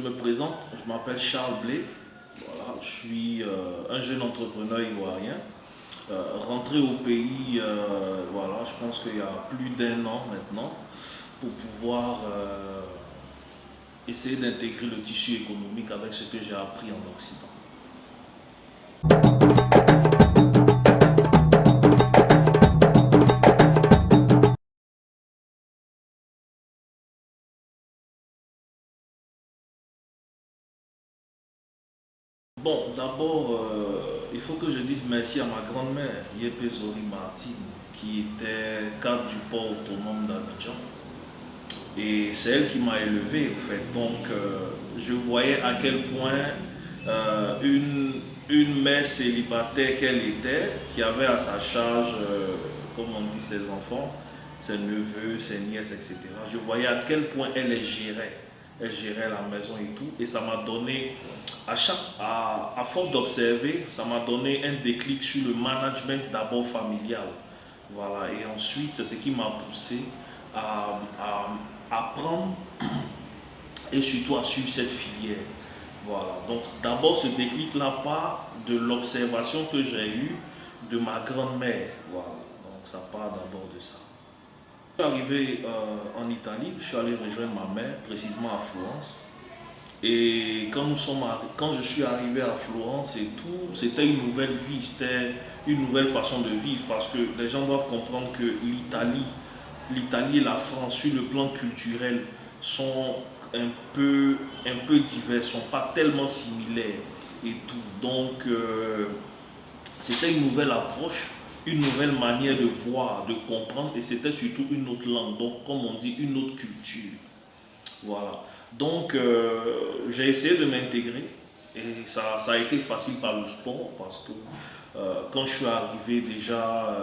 me présente, je m'appelle Charles Blé. Voilà, je suis un jeune entrepreneur ivoirien, rentré au pays, voilà, je pense qu'il y a plus d'un an maintenant, pour pouvoir essayer d'intégrer le tissu économique avec ce que j'ai appris en Occident. Bon, d'abord, il faut que je dise merci à ma grand-mère, Yepé Zori Martine, qui était cadre du port autonome d'Abidjan. Et c'est elle qui m'a élevé, en fait. Donc, je voyais à quel point une mère célibataire qu'elle était, qui avait à sa charge, comme on dit, ses enfants, ses neveux, ses nièces, etc. Je voyais à quel point elle les gérait. Elle gérait la maison et tout. Et ça m'a donné, à force d'observer, ça m'a donné un déclic sur le management d'abord familial. Voilà. Et ensuite, c'est ce qui m'a poussé à apprendre et surtout à suivre cette filière. Voilà. Donc d'abord ce déclic-là part de l'observation que j'ai eue de ma grand-mère. Voilà. Donc ça part d'abord de ça. Je suis arrivé en Italie, je suis allé rejoindre ma mère, précisément à Florence. Et quand je suis arrivé à Florence et tout, c'était une nouvelle vie, c'était une nouvelle façon de vivre parce que les gens doivent comprendre que l'Italie et la France, sur le plan culturel, sont un peu divers, sont pas tellement similaires et tout. Donc, c'était une nouvelle approche, une nouvelle manière de voir, de comprendre, et c'était surtout une autre langue, donc comme on dit, une autre culture. Voilà. Donc, j'ai essayé de m'intégrer et ça a été facile par le sport parce que quand je suis arrivé déjà,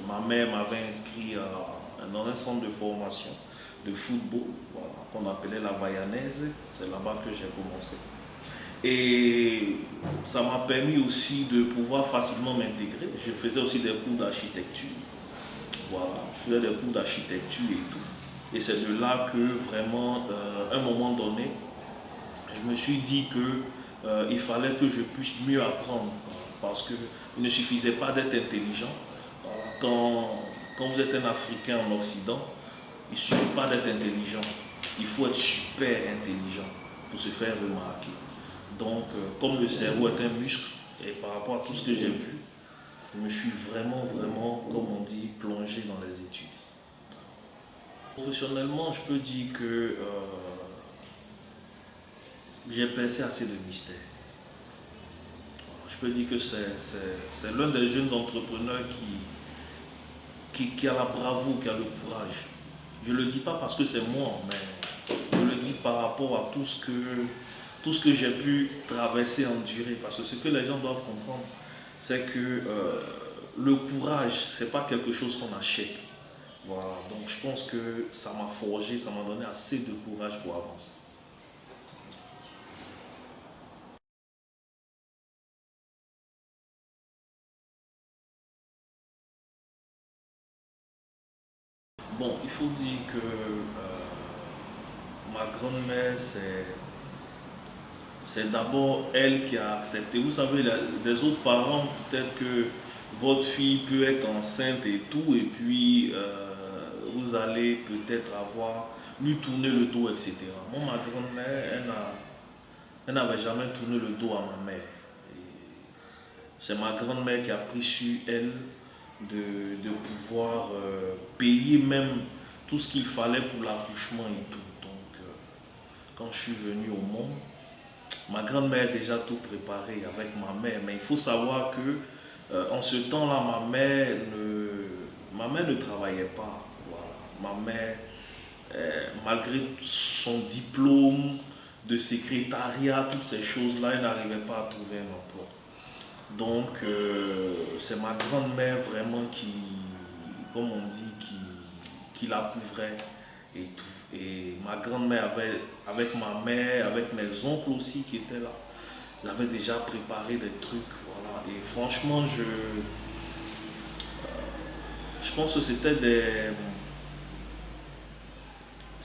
ma mère m'avait inscrit dans un centre de formation de football, voilà, qu'on appelait la Vaianaise. C'est là-bas que j'ai commencé. Et ça m'a permis aussi de pouvoir facilement m'intégrer. Je faisais aussi des cours d'architecture. Voilà, je faisais des cours d'architecture et tout. Et c'est de là que vraiment, à un moment donné, je me suis dit que il fallait que je puisse mieux apprendre. Parce qu'il ne suffisait pas d'être intelligent. Quand vous êtes un Africain en Occident, il ne suffit pas d'être intelligent. Il faut être super intelligent pour se faire remarquer. Donc, comme le cerveau est un muscle, et par rapport à tout ce que j'ai vu, je me suis vraiment, comme on dit, plongé dans les études. Professionnellement, je peux dire que j'ai percé assez de mystères. Je peux dire que c'est l'un des jeunes entrepreneurs qui a la bravoure, qui a le courage. Je ne le dis pas parce que c'est moi, mais je le dis par rapport à tout ce que j'ai pu traverser, endurer. Parce que ce que les gens doivent comprendre, c'est que le courage, ce n'est pas quelque chose qu'on achète. Voilà, donc je pense que ça m'a forgé, ça m'a donné assez de courage pour avancer. Bon, il faut dire que ma grand-mère, c'est d'abord elle qui a accepté. Vous savez, les autres parents, peut-être que votre fille peut être enceinte et tout, et puis vous allez peut-être avoir lui tourner le dos, etc. Moi, ma grand-mère, elle n'avait jamais tourné le dos à ma mère. C'est ma grand-mère qui a pris sur elle de pouvoir payer même tout ce qu'il fallait pour l'accouchement et tout. Donc, quand je suis venu au monde, ma grand-mère a déjà tout préparé avec ma mère. Mais il faut savoir que en ce temps-là, ma mère ne travaillait pas. Voilà. Ma mère, malgré son diplôme de secrétariat, toutes ces choses-là, elle n'arrivait pas à trouver un emploi. Donc, c'est ma grand-mère vraiment qui, comme on dit, qui la couvrait et tout. Et ma grand-mère avec ma mère, avec mes oncles aussi qui étaient là, elle avait déjà préparé des trucs. Voilà. Et franchement, je pense que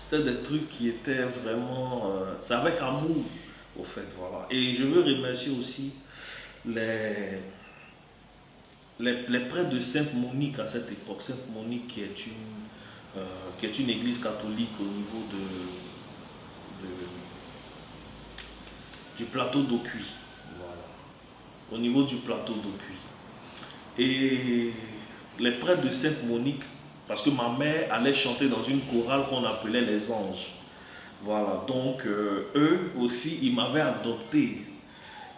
C'était des trucs qui étaient vraiment... c'est avec amour, au fait, voilà. Et je veux remercier aussi les, les prêtres de Sainte-Monique à cette époque. Sainte-Monique qui est une église catholique au niveau de- du plateau d'Aucuy. Voilà. Au niveau du plateau d'Aucuy. Et les prêtres de Sainte-Monique, parce que ma mère allait chanter dans une chorale qu'on appelait les Anges. Voilà, donc eux aussi, ils m'avaient adopté.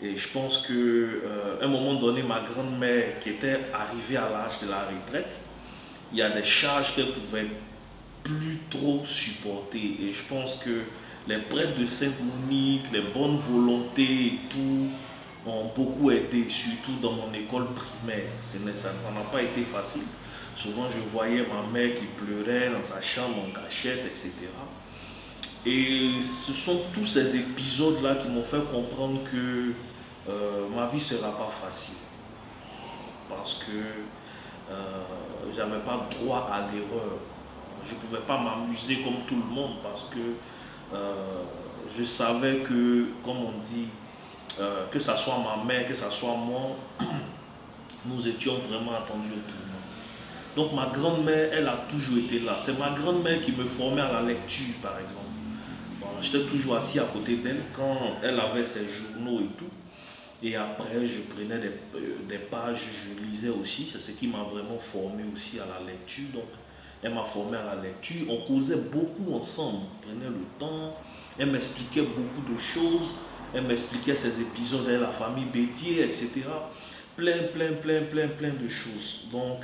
Et je pense qu'à un moment donné, ma grand-mère, qui était arrivée à l'âge de la retraite, il y a des charges qu'elle ne pouvait plus trop supporter. Et je pense que les prêtres de Sainte-Monique, les bonnes volontés et tout, ont beaucoup aidé, surtout dans mon école primaire. Ça n'a pas été facile. Souvent, je voyais ma mère qui pleurait dans sa chambre en cachette, etc. Et ce sont tous ces épisodes-là qui m'ont fait comprendre que ma vie ne sera pas facile. Parce que je n'avais pas droit à l'erreur. Je ne pouvais pas m'amuser comme tout le monde parce que je savais que, comme on dit, que ce soit ma mère, que ce soit moi, nous étions vraiment attendus au tournant. Donc ma grand-mère, elle a toujours été là. C'est ma grand-mère qui me formait à la lecture, par exemple. Bon, j'étais toujours assis à côté d'elle quand elle avait ses journaux et tout. Et après, je prenais des pages, je lisais aussi. C'est ce qui m'a vraiment formé aussi à la lecture. Donc, elle m'a formé à la lecture. On causait beaucoup ensemble. On prenait le temps. Elle m'expliquait beaucoup de choses. Elle m'expliquait ses épisodes de la famille Bétier, etc. Plein de choses. Donc,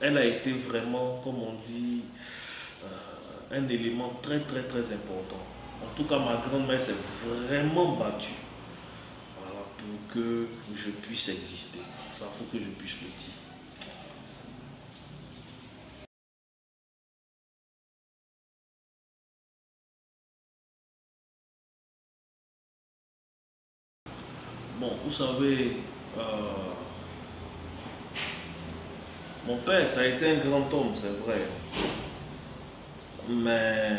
elle a été vraiment, comme on dit, un élément très important. En tout cas, ma grand-mère s'est vraiment battue, voilà, pour que je puisse exister. Ça, il faut que je puisse le dire. Bon, vous savez, euh, mon père, ça a été un grand homme, c'est vrai. Mais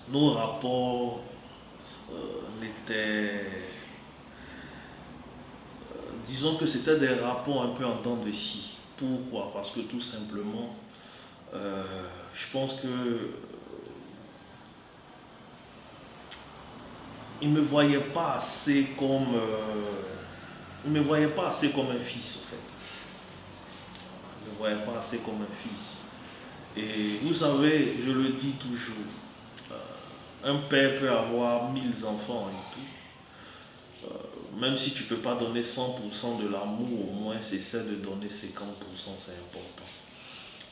nos rapports n'étaient... disons que c'était des rapports un peu en dents de scie. Pourquoi? Parce que tout simplement, euh, je pense que il me voyait pas assez comme il me voyait pas assez comme un fils en fait. Il me voyait pas assez comme un fils. Et vous savez, je le dis toujours, un père peut avoir 1000 enfants et tout. Même si tu ne peux pas donner 100% de l'amour, au moins essaie de donner 50%, c'est important.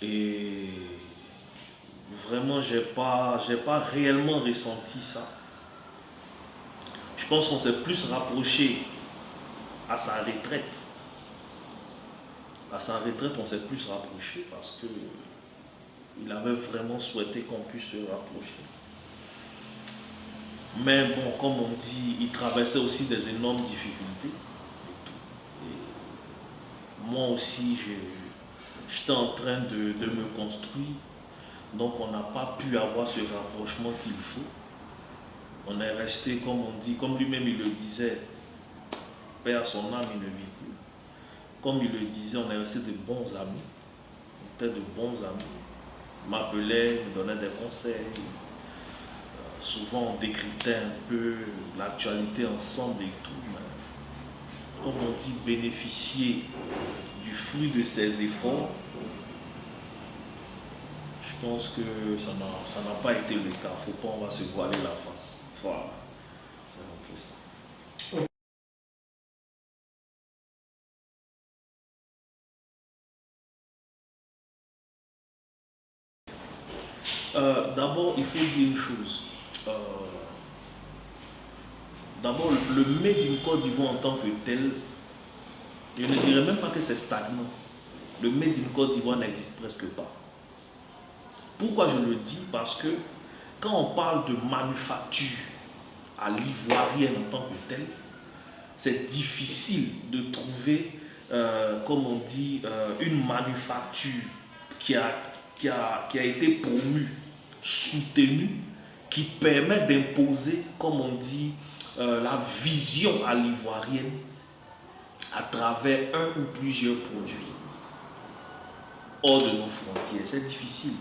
Et vraiment, j'ai pas réellement ressenti ça. Je pense qu'on s'est plus rapproché à sa retraite. À sa retraite, on s'est plus rapproché parce que il avait vraiment souhaité qu'on puisse se rapprocher. Mais bon, comme on dit, il traversait aussi des énormes difficultés. Et moi aussi, j'étais en train de me construire. Donc on n'a pas pu avoir ce rapprochement qu'il faut. On est resté, comme on dit, comme lui-même il le disait, père son âme, il ne vit plus. Comme il le disait, on est resté de bons amis. On était de bons amis. Il m'appelait, il me donnait des conseils. Souvent on décryptait un peu l'actualité ensemble et tout. Mais comme on dit, bénéficier du fruit de ses efforts, je pense que ça n'a pas été le cas. Faut pas, on va se voiler la face. Voilà, c'est un peu ça. D'abord, il faut dire une chose. Euh, D'abord, le Made in Côte d'Ivoire en tant que tel, je ne dirais même pas que c'est stagnant. Le Made in Côte d'Ivoire n'existe presque pas. Pourquoi je le dis? Parce que quand on parle de manufacture à l'ivoirienne en tant que telle, c'est difficile de trouver, comme on dit, une manufacture qui a qui a été promu, soutenu, qui permet d'imposer, comme on dit, la vision à l'ivoirienne à travers un ou plusieurs produits hors de nos frontières. C'est difficile.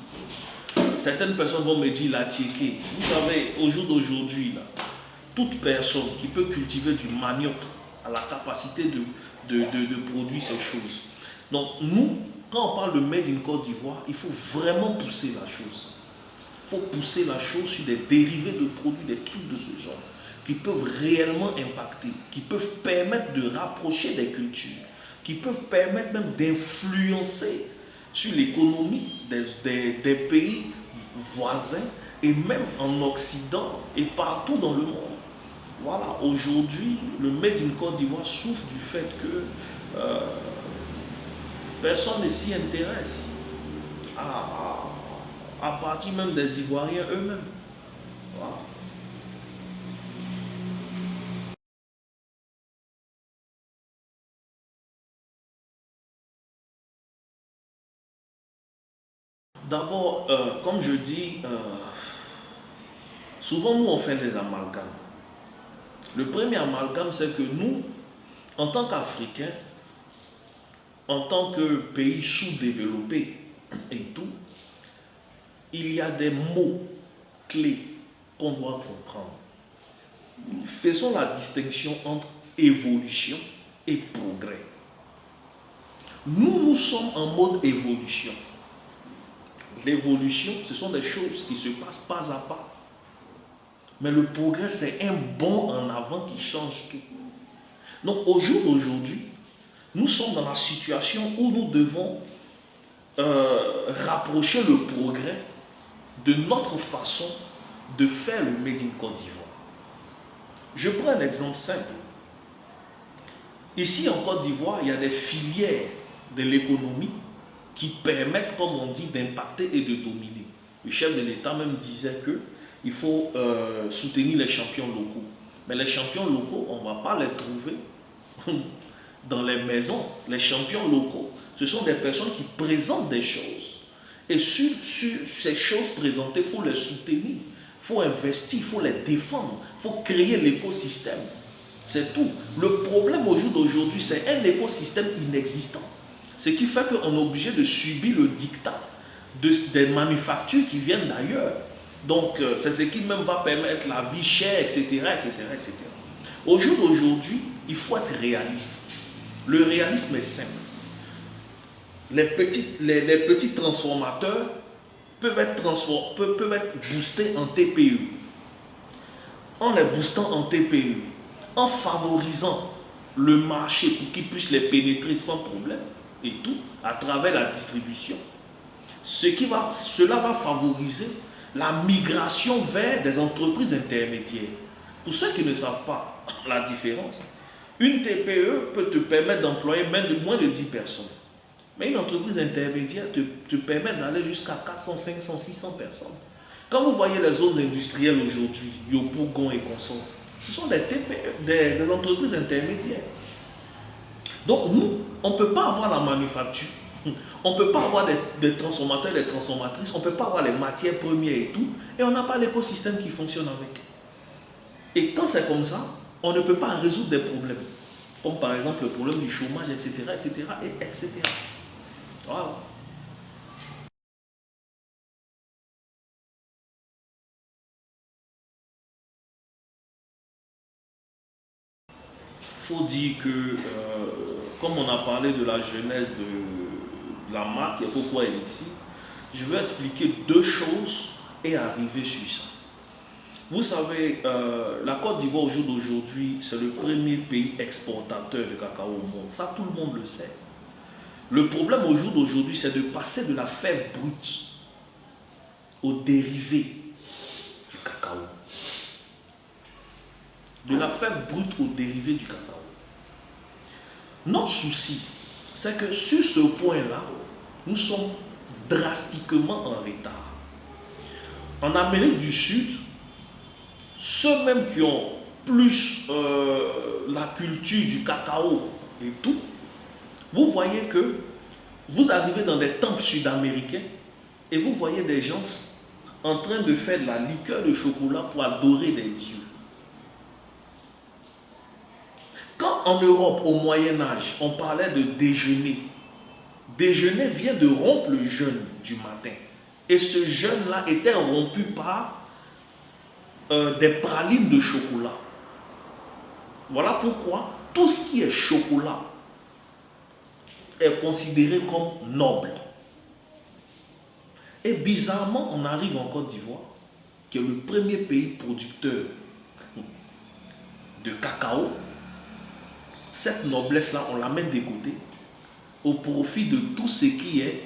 Certaines personnes vont me dire la tchéké. Vous savez, au jour d'aujourd'hui, toute personne qui peut cultiver du manioc a la capacité de produire ces choses. Donc nous, quand on parle de Made in Côte d'Ivoire, il faut vraiment pousser la chose. Il faut pousser la chose sur des dérivés de produits, des trucs de ce genre, qui peuvent réellement impacter, qui peuvent permettre de rapprocher des cultures, qui peuvent permettre même d'influencer sur l'économie des pays voisins et même en Occident et partout dans le monde. Voilà, aujourd'hui, le Made in Côte d'Ivoire souffre du fait que personne ne s'y intéresse, à partir même des Ivoiriens eux-mêmes. Voilà. D'abord, comme je dis, souvent nous on fait des amalgames. Le premier amalgame, c'est que nous, en tant qu'Africains, en tant que pays sous-développé et tout, il y a des mots clés qu'on doit comprendre. Faisons la distinction entre évolution et progrès. Nous sommes en mode évolution. L'évolution, ce sont des choses qui se passent pas à pas. Mais le progrès, c'est un bond en avant qui change tout. Donc au jour d'aujourd'hui, nous sommes dans la situation où nous devons rapprocher le progrès de notre façon de faire le Made in Côte d'Ivoire. Je prends un exemple simple. Ici en Côte d'Ivoire, il y a des filières de l'économie qui permettent, comme on dit, d'impacter et de dominer. Le chef de l'État même disait qu'il faut soutenir les champions locaux. Mais les champions locaux, on ne va pas les trouver dans les maisons. Les champions locaux, ce sont des personnes qui présentent des choses. Et sur ces choses présentées, il faut les soutenir, il faut investir, il faut les défendre, il faut créer l'écosystème. C'est tout. Le problème au jour d'aujourd'hui, c'est un écosystème inexistant. Ce qui fait qu'on est obligé de subir le diktat des manufactures qui viennent d'ailleurs. Donc, c'est ce qui même va permettre la vie chère, etc., etc., etc. Au jour d'aujourd'hui, il faut être réaliste. Le réalisme est simple. Les petits transformateurs peuvent être boostés en TPE. En les boostant en TPE, en favorisant le marché pour qu'ils puissent les pénétrer sans problème et tout, à travers la distribution, cela va favoriser la migration vers des entreprises intermédiaires. Pour ceux qui ne savent pas la différence, une TPE peut te permettre d'employer moins de 10 personnes. Mais une entreprise intermédiaire te permet d'aller jusqu'à 400, 500, 600 personnes. Quand vous voyez les zones industrielles aujourd'hui, Yopougon et consorts, ce sont des TPE, des entreprises intermédiaires. Donc nous, on ne peut pas avoir la manufacture, on ne peut pas avoir des transformateurs et des transformatrices, on ne peut pas avoir les matières premières et tout, et on n'a pas l'écosystème qui fonctionne avec. Et quand c'est comme ça, on ne peut pas résoudre des problèmes, comme par exemple le problème du chômage, etc., etc., etc. Voilà. Il faut dire que, comme on a parlé de la genèse de la marque et pourquoi elle est ici, je vais expliquer deux choses et arriver sur ça. Vous savez, la Côte d'Ivoire au jour d'aujourd'hui, c'est le premier pays exportateur de cacao au monde. Ça, tout le monde le sait. Le problème au jour d'aujourd'hui, c'est de passer de la fève brute aux dérivés du cacao. De la fève brute aux dérivés du cacao. Notre souci, c'est que sur ce point-là, nous sommes drastiquement en retard. En Amérique du Sud, ceux mêmes qui ont plus la culture du cacao et tout, vous voyez que vous arrivez dans des temples sud-américains, Et vous voyez des gens en train de faire de la liqueur de chocolat pour adorer des dieux. Quand en Europe, au Moyen-Âge, on parlait de déjeuner, déjeuner vient de rompre le jeûne du matin. Et ce jeûne-là était rompu par des pralines de chocolat. Voilà pourquoi tout ce qui est chocolat est considéré comme noble. Et bizarrement, on arrive en Côte d'Ivoire, qui est le premier pays producteur de cacao. Cette noblesse-là, on la met de côté au profit de tout ce qui est,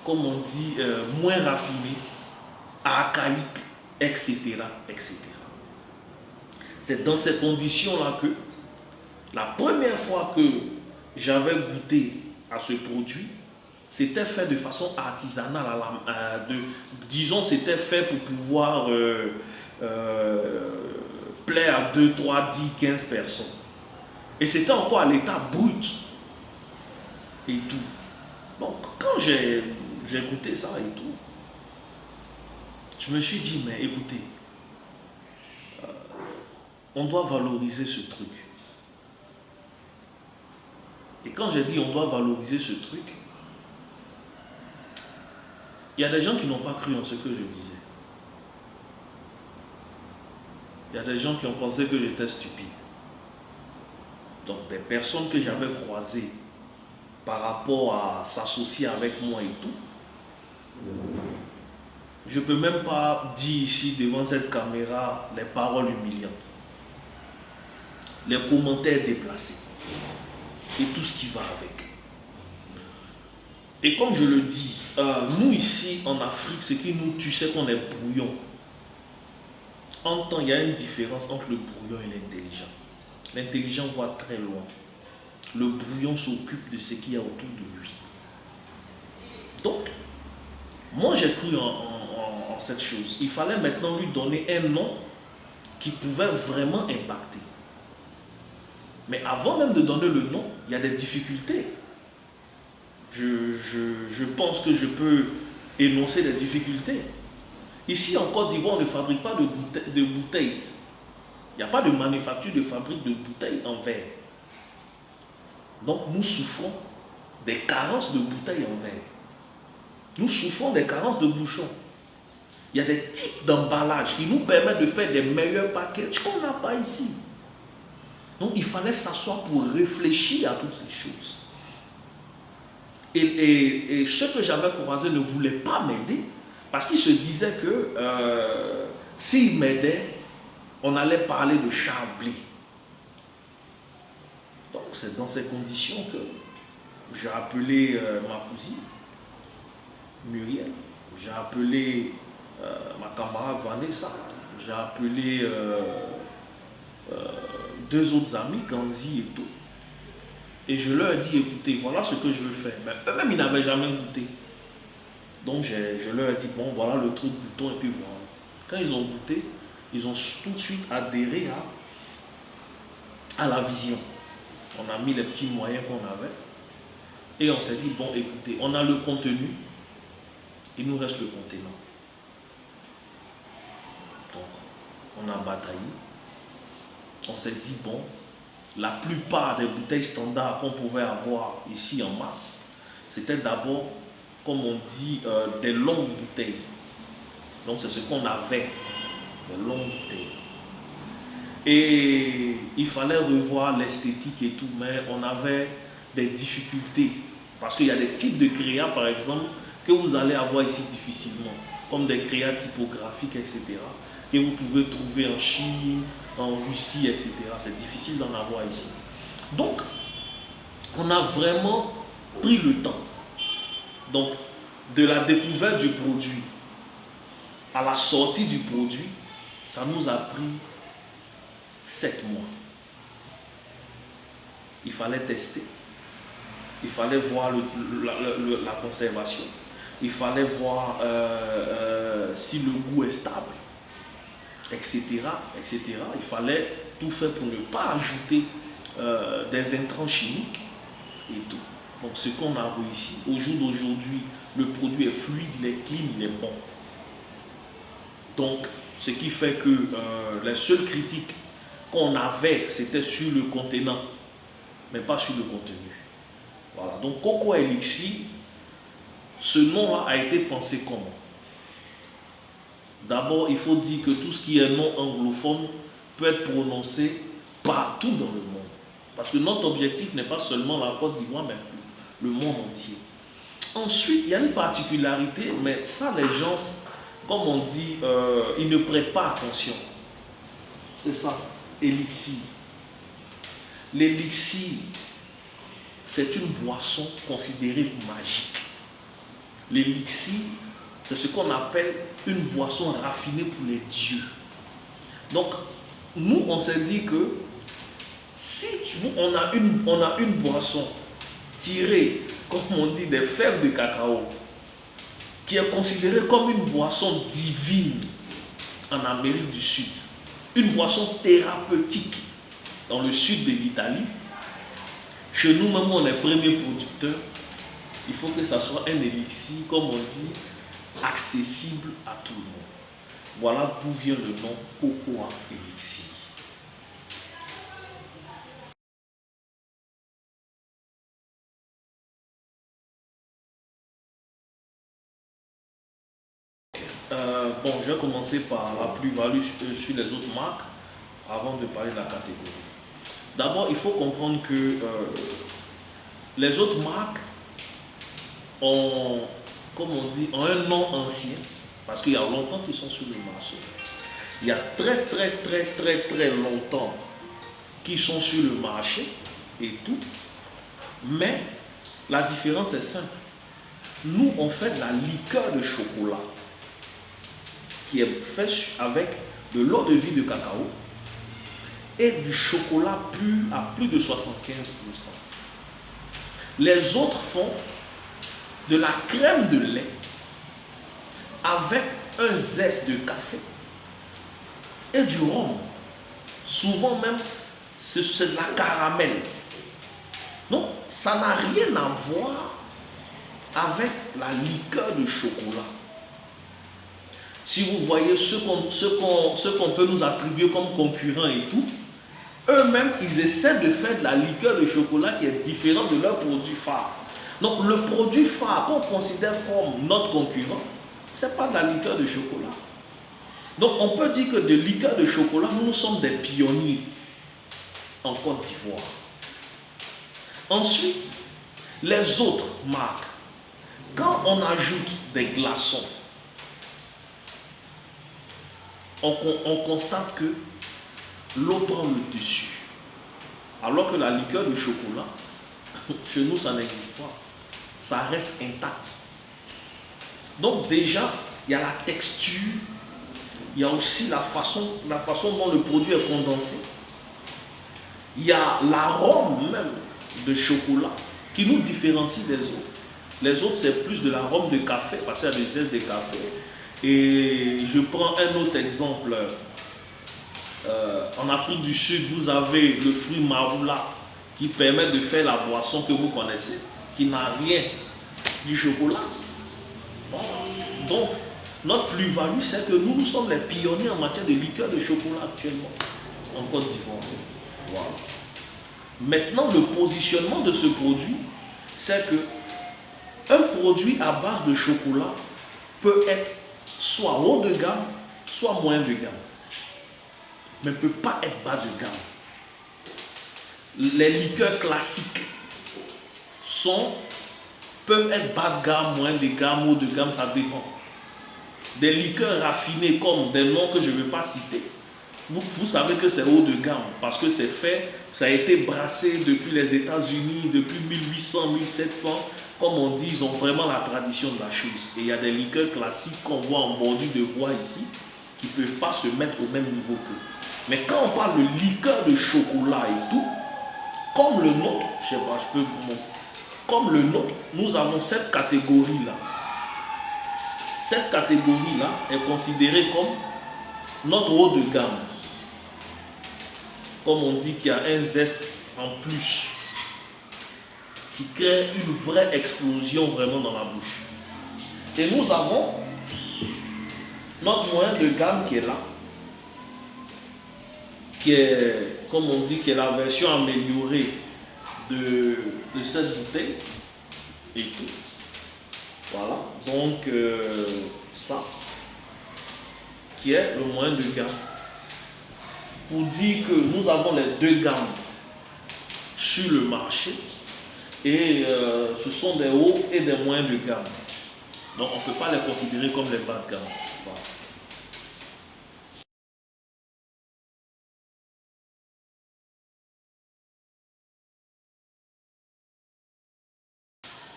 comme on dit, moins raffiné, archaïque, etc., etc. C'est dans ces conditions-là que la première fois que j'avais goûté à ce produit, c'était fait de façon artisanale. Disons, c'était fait pour pouvoir plaire à 2, 3, 10, 15 personnes. Et c'était encore à l'état brut. Et tout. Donc, quand j'ai goûté ça et tout, je me suis dit, mais écoutez, on doit valoriser ce truc. Et quand j'ai dit on doit valoriser ce truc, il y a des gens qui n'ont pas cru en ce que je disais. Il y a des gens qui ont pensé que j'étais stupide. Donc des personnes que j'avais croisées par rapport à s'associer avec moi et tout, je ne peux même pas dire ici devant cette caméra les paroles humiliantes, les commentaires déplacés et tout ce qui va avec. Et comme je le dis, nous ici en Afrique, ce qui nous tue, c'est qu'on est brouillon. En temps, il y a une différence entre le brouillon et l'intelligent. L'intelligent voit très loin. Le brouillon s'occupe de ce qu'il y a autour de lui. Donc, moi j'ai cru en cette chose. Il fallait maintenant lui donner un nom qui pouvait vraiment impacter. Mais avant même de donner le nom, il y a des difficultés. Je pense que je peux énoncer des difficultés. Ici en Côte d'Ivoire, on ne fabrique pas de bouteilles. Il n'y a pas de manufacture de fabrique de bouteilles en verre. Donc nous souffrons des carences de bouteilles en verre. Nous souffrons des carences de bouchons. Il y a des types d'emballages qui nous permettent de faire des meilleurs packages qu'on n'a pas ici. Donc il fallait s'asseoir pour réfléchir à toutes ces choses. Et ceux que j'avais croisés ne voulaient pas m'aider parce qu'ils se disaient que s'ils m'aidaient, on allait parler de Charblé. Donc c'est dans ces conditions que j'ai appelé ma cousine, Muriel, j'ai appelé ma camarade Vanessa, j'ai appelé deux autres amis, Kanzi et tout. Et je leur ai dit, écoutez, voilà ce que je veux faire. Mais eux-mêmes, ils n'avaient jamais goûté. Donc je leur ai dit, bon, voilà le truc, goûtons et puis voilà. Quand ils ont goûté, ils ont tout de suite adhéré à la vision. On a mis les petits moyens qu'on avait. Et on s'est dit, bon, écoutez, on a le contenu, il nous reste le contenant. Donc, on a bataillé. On s'est dit, bon, la plupart des bouteilles standards qu'on pouvait avoir ici en masse, c'était d'abord, comme on dit, des longues bouteilles. Donc c'est ce qu'on avait, des longues bouteilles. Et il fallait revoir l'esthétique et tout, mais on avait des difficultés. Parce qu'il y a des types de créas, par exemple, que vous allez avoir ici difficilement, comme des créas typographiques, etc., que vous pouvez trouver en Chine, en Russie, etc. C'est difficile d'en avoir ici. Donc, on a vraiment pris le temps. Donc, de la découverte du produit à la sortie du produit, ça nous a pris 7 mois. Il fallait tester. Il fallait voir la conservation. Il fallait voir si le goût est stable, etc., etc. Il fallait tout faire pour ne pas ajouter des intrants chimiques et tout. Donc ce qu'on a réussi, au jour d'aujourd'hui, le produit est fluide, il est clean, il est bon. Donc, ce qui fait que les seules critiques qu'on avait, c'était sur le contenant, mais pas sur le contenu. Voilà, donc Coco Elixir, ce nom-là a été pensé comment? D'abord, il faut dire que tout ce qui est nom anglophone peut être prononcé partout dans le monde. Parce que notre objectif n'est pas seulement la Côte d'Ivoire, mais le monde entier. Ensuite, il y a une particularité, mais ça, les gens, comme on dit, ils ne prêtent pas attention. C'est ça, élixir. L'élixir, c'est une boisson considérée magique. L'élixir, c'est ce qu'on appelle une boisson raffinée pour les dieux. Donc, nous, on s'est dit que si on a une boisson tirée, comme on dit, des fèves de cacao, qui est considérée comme une boisson divine en Amérique du Sud, une boisson thérapeutique dans le sud de l'Italie, chez nous, même on est premier producteur, il faut que ça soit un élixir, comme on dit, accessible à tout le monde. Voilà d'où vient le nom Cocoa Elixir. Bon, je vais commencer par la plus-value sur les autres marques avant de parler de la catégorie. D'abord, il faut comprendre que les autres marques ont, comme on dit, ont un nom ancien, parce qu'il y a longtemps qu'ils sont sur le marché. Il y a très longtemps qu'ils sont sur le marché et tout. Mais la différence est simple. Nous, on fait de la liqueur de chocolat qui est faite avec de l'eau de vie de cacao et du chocolat pur à plus de 75%. Les autres font de la crème de lait avec un zeste de café et du rhum. Souvent même, c'est de la caramel. Donc, ça n'a rien à voir avec la liqueur de chocolat. Si vous voyez ce qu'on peut nous attribuer comme concurrents et tout, eux-mêmes, ils essaient de faire de la liqueur de chocolat qui est différente de leur produit phare. Donc, le produit phare qu'on considère comme notre concurrent, ce n'est pas de la liqueur de chocolat. Donc, on peut dire que de liqueur de chocolat, nous sommes des pionniers en Côte d'Ivoire. Ensuite, les autres marques, quand on ajoute des glaçons, on constate que l'eau prend le dessus. Alors que la liqueur de chocolat, chez nous, ça n'existe pas. Ça reste intact. Donc déjà, il y a la texture, il y a aussi la façon dont le produit est condensé. Il y a l'arôme même de chocolat qui nous différencie des autres. Les autres, c'est plus de l'arôme de café, parce qu'il y a des zestes de café. Et je prends un autre exemple. En Afrique du Sud, vous avez le fruit maroula qui permet de faire la boisson que vous connaissez, qui n'a rien du chocolat. Donc, notre plus-value, c'est que nous sommes les pionniers en matière de liqueur de chocolat actuellement en Côte d'Ivoire. Voilà. Maintenant, le positionnement de ce produit, c'est que un produit à base de chocolat peut être soit haut de gamme, soit moyen de gamme, mais ne peut pas être bas de gamme. Les liqueurs classiques peuvent être bas de gamme, moyen de gamme, haut de gamme, ça dépend. Des liqueurs raffinées comme des noms que je ne vais pas citer, vous savez que c'est haut de gamme parce que c'est fait, ça a été brassé depuis les États-Unis, depuis 1800, 1700. Comme on dit, ils ont vraiment la tradition de la chose. Et il y a des liqueurs classiques qu'on voit en bordure de voie ici qui ne peuvent pas se mettre au même niveau qu'eux. Mais quand on parle de liqueur de chocolat et tout, comme le nôtre, je sais pas, comme le nôtre, nous avons cette catégorie-là. Cette catégorie-là est considérée comme notre haut de gamme. Comme on dit qu'il y a un zeste en plus qui crée une vraie explosion vraiment dans la bouche. Et nous avons notre moyen de gamme qui est là, qui est, comme on dit, qui est la version améliorée de cette bouteille et tout. Voilà, donc ça, qui est le moyen de gamme. Pour dire que nous avons les deux gammes sur le marché et ce sont des hauts et des moyens de gamme. Donc on ne peut pas les considérer comme les bas de gamme. Voilà.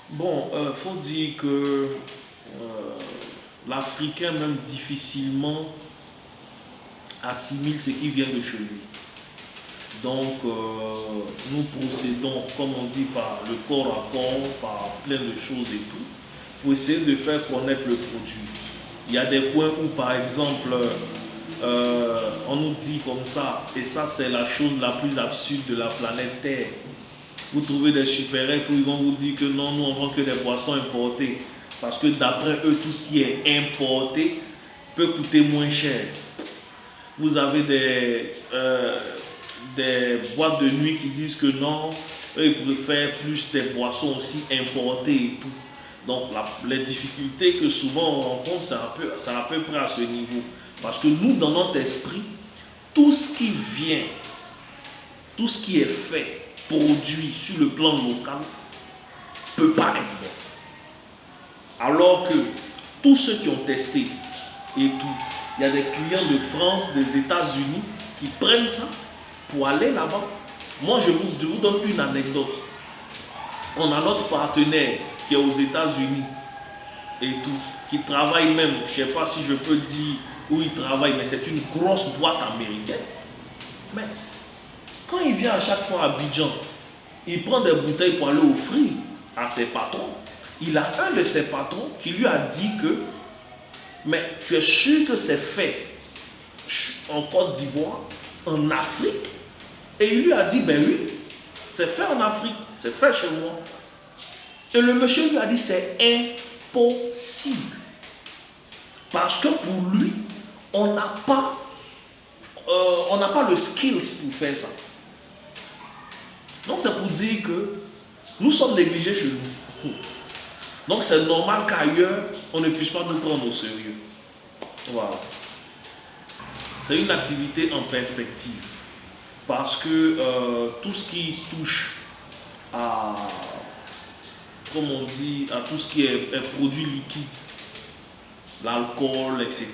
Bon, faut dire que l'Africain même difficilement assimile ce qui vient de chez lui. Donc nous procédons, comme on dit, par le corps à corps, par plein de choses et tout, pour essayer de faire connaître le produit. Il y a des points où, par exemple, on nous dit comme ça, et ça c'est la chose la plus absurde de la planète Terre. Vous trouvez des supérettes où ils vont vous dire que non, nous on vend que des boissons importées. Parce que d'après eux, tout ce qui est importé peut coûter moins cher. Vous avez des boîtes de nuit qui disent que non, eux ils préfèrent plus des boissons aussi importées et tout. Donc les difficultés que souvent on rencontre, c'est à peu près à ce niveau. Parce que nous, dans notre esprit, tout ce qui vient, tout ce qui est fait, produit sur le plan local, ne peut pas être bon. Alors que tous ceux qui ont testé et tout, il y a des clients de France, des États-Unis qui prennent ça pour aller là-bas. Moi, je vous donne une anecdote. On a notre partenaire qui est aux États-Unis et tout, qui travaille même, je ne sais pas si je peux dire où il travaille, mais c'est une grosse boîte américaine. Mais quand il vient à chaque fois à Abidjan, il prend des bouteilles pour aller offrir à ses patrons. Il a un de ses patrons qui lui a dit que, mais tu es sûr que c'est fait en Côte d'Ivoire, en Afrique? Et il lui a dit, ben oui, c'est fait en Afrique, c'est fait chez moi. Et le monsieur lui a dit, c'est impossible. Parce que pour lui, on n'a pas le skills pour faire ça. Donc c'est pour dire que nous sommes négligés chez nous. Donc c'est normal qu'ailleurs, on ne puisse pas nous prendre au sérieux. Voilà. C'est une activité en perspective. Parce que tout ce qui touche à, comme on dit, à tout ce qui est produit liquide, l'alcool, etc.,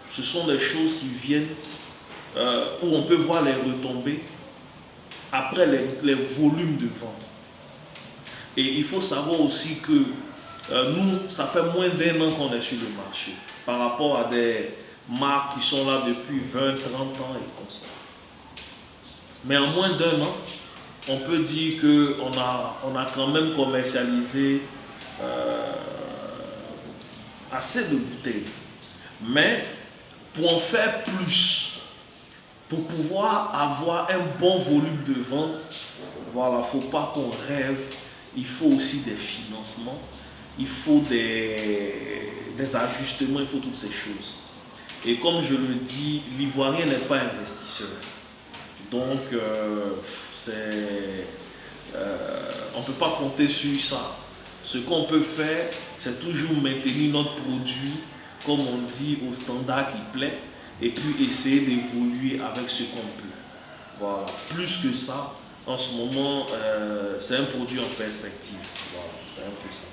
ce sont des choses qui viennent où on peut voir les retombées après les volumes de vente. Et il faut savoir aussi que nous, ça fait moins d'1 an qu'on est sur le marché par rapport à des marques qui sont là depuis 20, 30 ans et comme ça. Mais en moins d'1 an, on peut dire qu'on a quand même commercialisé assez de bouteilles. Mais pour en faire plus, pour pouvoir avoir un bon volume de vente, voilà, il ne faut pas qu'on rêve. Il faut aussi des financements, il faut des ajustements, il faut toutes ces choses. Et comme je le dis, l'Ivoirien n'est pas investisseur. Donc, on ne peut pas compter sur ça. Ce qu'on peut faire, c'est toujours maintenir notre produit, comme on dit, au standard qui plaît, et puis essayer d'évoluer avec ce qu'on peut. Voilà. Plus que ça, en ce moment, c'est un produit en perspective. Voilà, c'est un peu ça.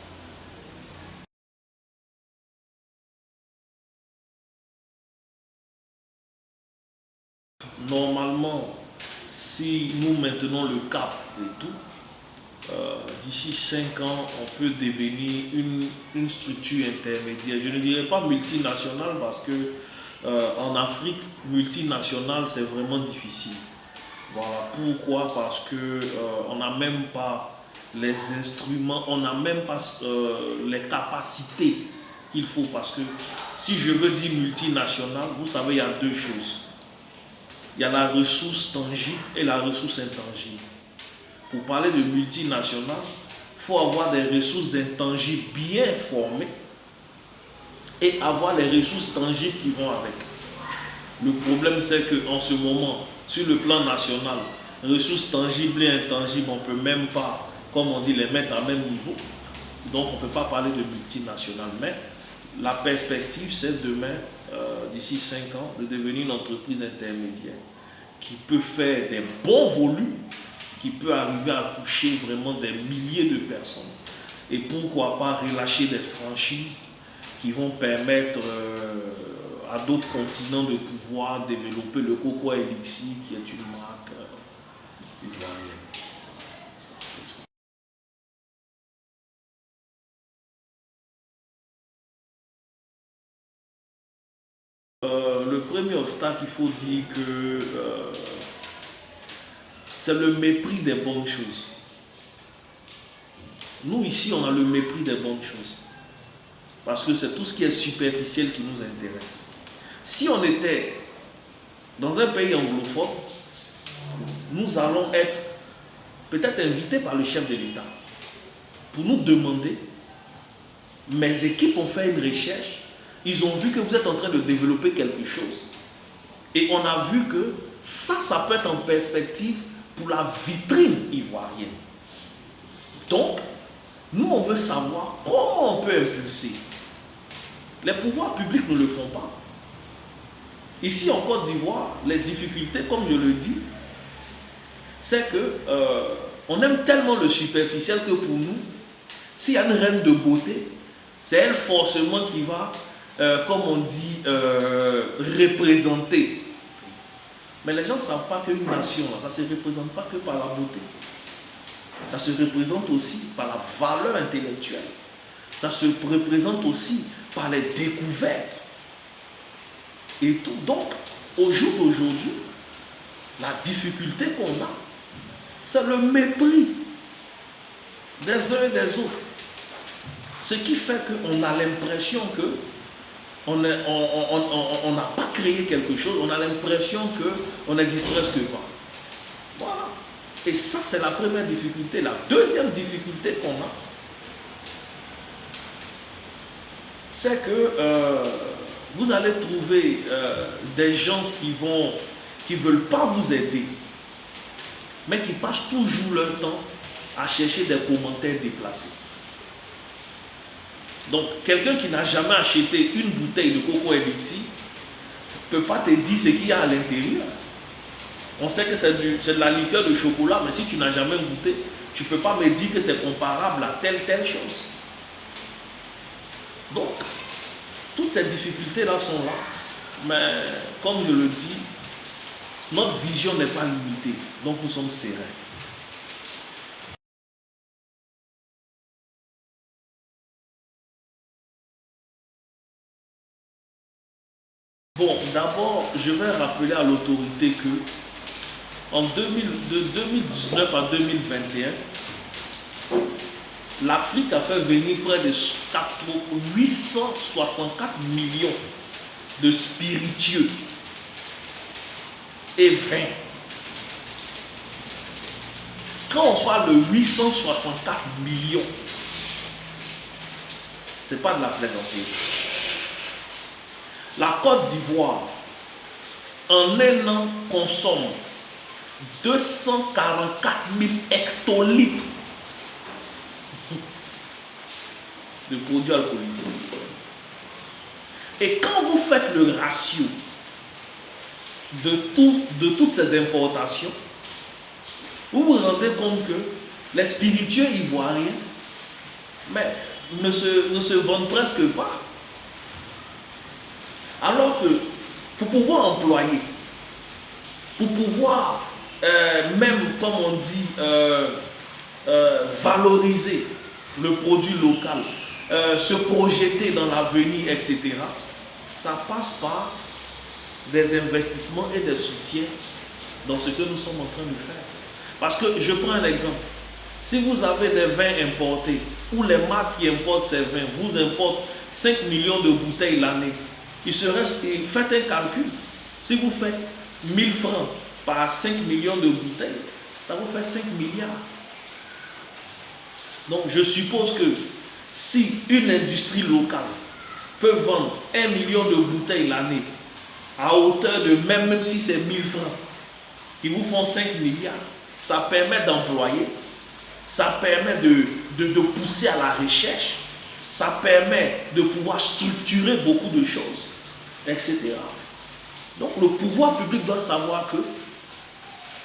Normalement, si nous maintenons le cap et tout, d'ici 5 ans, on peut devenir une structure intermédiaire. Je ne dirais pas multinationale parce que en Afrique, multinationale, c'est vraiment difficile. Voilà. Pourquoi? Parce que on n'a même pas les instruments, on n'a même pas les capacités qu'il faut. Parce que si je veux dire multinationale, vous savez, il y a deux choses. Il y a la ressource tangible et la ressource intangible. Pour parler de multinationale, il faut avoir des ressources intangibles bien formées et avoir les ressources tangibles qui vont avec. Le problème, c'est qu'en ce moment, sur le plan national, ressources tangibles et intangibles, on ne peut même pas, comme on dit, les mettre à même niveau. Donc, on ne peut pas parler de multinationales. Mais la perspective, c'est demain, d'ici 5 ans, de devenir une entreprise intermédiaire qui peut faire des bons volumes, qui peut arriver à toucher vraiment des milliers de personnes. Et pourquoi pas relâcher des franchises qui vont permettre à d'autres continents de pouvoir développer le Coco Elixir, qui est une marque ivoirienne. Le premier obstacle, il faut dire que c'est le mépris des bonnes choses. Nous, ici, on a le mépris des bonnes choses. Parce que c'est tout ce qui est superficiel qui nous intéresse. Si on était dans un pays anglophone, nous allons être peut-être invités par le chef de l'État pour nous demander, mes équipes ont fait une recherche, ils ont vu que vous êtes en train de développer quelque chose et on a vu que ça peut être en perspective pour la vitrine ivoirienne. Donc, nous on veut savoir comment on peut impulser. Les pouvoirs publics ne le font pas. Ici en Côte d'Ivoire, les difficultés, comme je le dis, c'est que on aime tellement le superficiel que pour nous, s'il y a une reine de beauté, c'est elle forcément qui va, comme on dit, représenter. Mais les gens ne savent pas qu'une nation, ça ne se représente pas que par la beauté. Ça se représente aussi par la valeur intellectuelle. Ça se représente aussi par les découvertes. Et tout. Donc, au jour d'aujourd'hui, la difficulté qu'on a, c'est le mépris des uns et des autres. Ce qui fait qu'on a l'impression qu'on n'a pas créé quelque chose, on a l'impression qu'on n'existe presque pas. Voilà. Et ça, c'est la première difficulté. La deuxième difficulté qu'on a, c'est que vous allez trouver des gens qui ne veulent pas vous aider, mais qui passent toujours leur temps à chercher des commentaires déplacés. Donc, quelqu'un qui n'a jamais acheté une bouteille de Coco Elixir ne peut pas te dire ce qu'il y a à l'intérieur. On sait que c'est de la liqueur de chocolat, mais si tu n'as jamais goûté, tu ne peux pas me dire que c'est comparable à telle chose. Donc, toutes ces difficultés-là sont là, mais comme je le dis, notre vision n'est pas limitée, donc nous sommes sereins. Bon, d'abord, je vais rappeler à l'autorité que de 2019 à 2021, l'Afrique a fait venir près de 864 millions de spiritueux et vins. Quand on parle de 864 millions, ce n'est pas de la plaisanterie. La Côte d'Ivoire, en un an, consomme 244 000 hectolitres de produits alcoolisés. Et quand vous faites le ratio de toutes ces importations, vous vous rendez compte que les spiritueux ivoiriens ne se vendent presque pas. Alors que pour pouvoir employer, pour pouvoir même, comme on dit, valoriser le produit local, se projeter dans l'avenir, etc., ça passe par des investissements et des soutiens dans ce que nous sommes en train de faire. Parce que je prends un exemple. Si vous avez des vins importés, ou les marques qui importent ces vins, vous importez 5 millions de bouteilles l'année, faites un calcul. Si vous faites 1000 francs par 5 millions de bouteilles, ça vous fait 5 milliards. Donc je suppose que si une industrie locale peut vendre 1 million de bouteilles l'année à hauteur de même si c'est 1000 francs, qui vous font 5 milliards, ça permet d'employer, ça permet de pousser à la recherche, ça permet de pouvoir structurer beaucoup de choses, etc. Donc le pouvoir public doit savoir que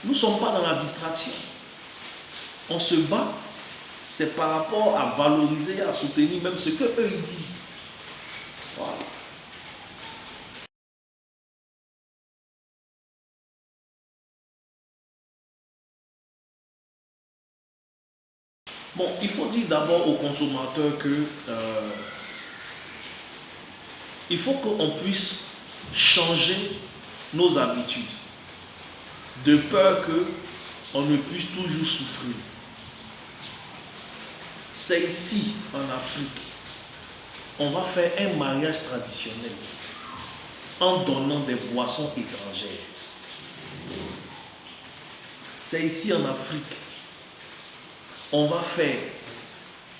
nous ne sommes pas dans la distraction. On se bat, c'est par rapport à valoriser, à soutenir même ce qu'eux ils disent. Voilà. Bon, il faut dire d'abord aux consommateurs que il faut qu'on puisse changer nos habitudes, de peur qu'on ne puisse toujours souffrir. C'est ici, en Afrique, on va faire un mariage traditionnel en donnant des boissons étrangères. C'est ici, en Afrique, on va faire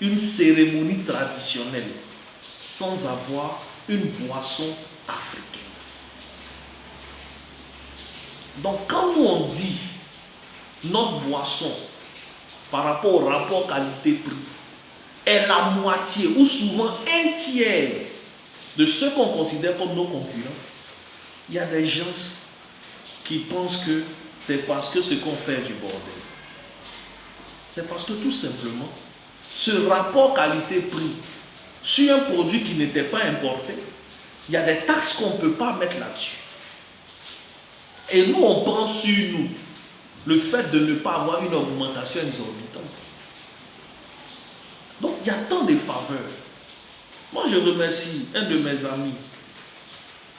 une cérémonie traditionnelle sans avoir une boisson africaine. Donc quand nous on dit notre boisson par rapport au rapport qualité-prix est la moitié ou souvent un tiers de ce qu'on considère comme nos concurrents, il y a des gens qui pensent que c'est parce que ce qu'on fait du bordel. C'est parce que tout simplement, ce rapport qualité-prix sur un produit qui n'était pas importé, il y a des taxes qu'on ne peut pas mettre là-dessus. Et nous, on prend sur nous le fait de ne pas avoir une augmentation exorbitante. Donc, il y a tant de faveurs. Moi, je remercie un de mes amis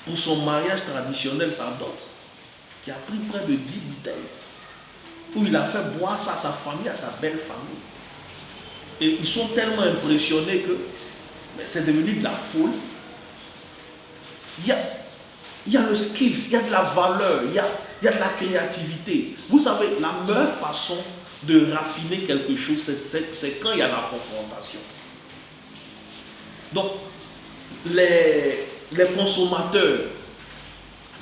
pour son mariage traditionnel, sa dot, qui a pris près de 10 bouteilles, où il a fait boire ça à sa famille, à sa belle famille. Et ils sont tellement impressionnés que c'est devenu de la folie. Il y a le skills, il y a de la valeur, il y a de la créativité. Vous savez, la meilleure façon de raffiner quelque chose, c'est quand il y a la confrontation. Donc, les consommateurs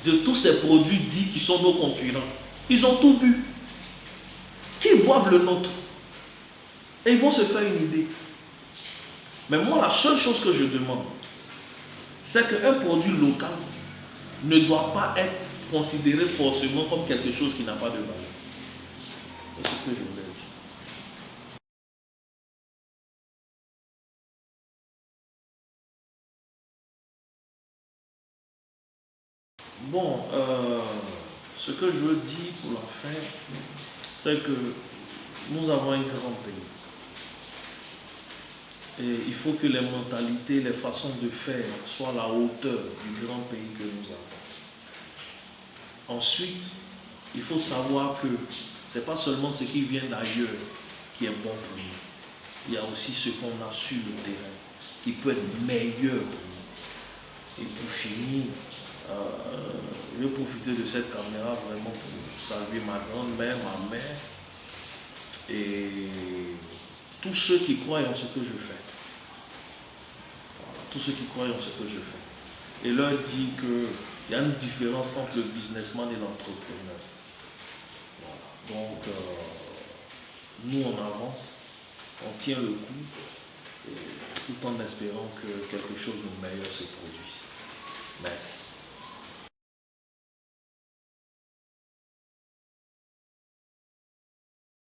de tous ces produits dits qui sont nos concurrents, ils ont tout bu. Qui boivent le nôtre. Et ils vont se faire une idée. Mais moi, la seule chose que je demande, c'est qu'un produit local ne doit pas être considéré forcément comme quelque chose qui n'a pas de valeur. C'est ce que je voulais dire. Bon, ce que je veux dire pour la fin, c'est que nous avons un grand pays. Et il faut que les mentalités, les façons de faire soient à la hauteur du grand pays que nous avons. Ensuite, il faut savoir que ce n'est pas seulement ce qui vient d'ailleurs qui est bon pour nous. Il y a aussi ce qu'on a sur le terrain qui peut être meilleur pour nous. Et pour finir, je vais profiter de cette caméra vraiment pour saluer ma grand-mère, ma mère et tous ceux qui croient en ce que je fais. Voilà, tous ceux qui croient en ce que je fais. Et leur dire qu'il y a une différence entre le businessman et l'entrepreneur. Voilà. Donc, nous on avance, on tient le coup, tout en espérant que quelque chose de meilleur se produise. Merci.